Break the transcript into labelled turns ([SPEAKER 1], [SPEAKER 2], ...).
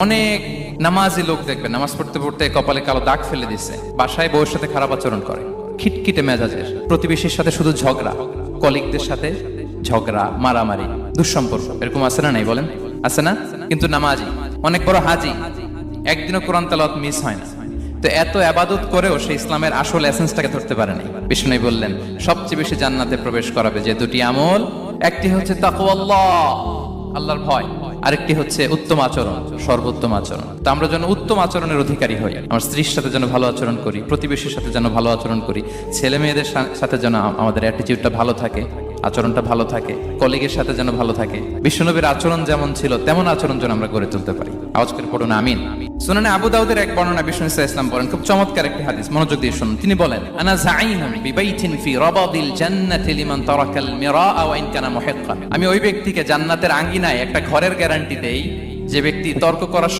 [SPEAKER 1] অনেক নামাজি লোক দেখবেন নামাজ পড়তে পড়তে কপালে কালো দাগ ফেলে দিচ্ছে, বাসায় বউয়ের সাথে খারাপ আচরণ করে, খিটখিটে মেজাজের, প্রতিবেশীর সাথে শুধু ঝগড়া, কলিগদের সাথে ঝগড়া, মারামারি, দুঃসম্পর্ক, এরকম আছে না? নাই বলেন, আছে না? কিন্তু নামাজি, অনেক বড় হাজি, একদিনও কোরআন তেলাওয়াত মিস হয় না। তো এত আবাদত করেও সে ইসলামের আসল এসেন্সটাকে ধরতে পারেনি। বিষ্ণু বললেন সবচেয়ে বেশি জান্নাতে প্রবেশ করাবে যে দুটি আমল, একটি হচ্ছে তাকওয়াল্লাহ, আল্লাহর ভয়, আরেকটি হচ্ছে উত্তম আচরণ, সর্বোত্তম আচরণ। তো আমরা যেন উত্তম আচরণের অধিকারী হই, আমার স্ত্রীর সাথে যেন ভালো আচরণ করি, প্রতিবেশীর সাথে যেন ভালো আচরণ করি, ছেলে মেয়েদের সাথে যেন আমাদের অ্যাটিটিউডটা ভালো থাকে, আচরণটা ভালো থাকে, কলিগের সাথে যেন ভালো থাকে। বিশ্বনবীর আচরণ যেমন ছিল তেমন আচরণ যেন আমরা গড়ে তুলতে পারি। আওয়াজ করে পড়ুন আমিন। সুনানে আবু দাউদের এক বর্ণনা বিষ্ণু ইসলাম বলেন, খুব চমৎকার একটি হাদিস, মনোযোগ দিয়ে শুনুন। তিনি বলেন, আনা যাইনুন বিবাইতিন ফি রাবাদিল জান্নাতি লিমান তারাকাল মিরাআ ওয়া ইন কানা মুহিক্কান। আমি ওই ব্যক্তিকে জান্নাতের আঙ্গিনায় একটা ঘরের গ্যারান্টি দেই যে ব্যক্তি তর্ক করার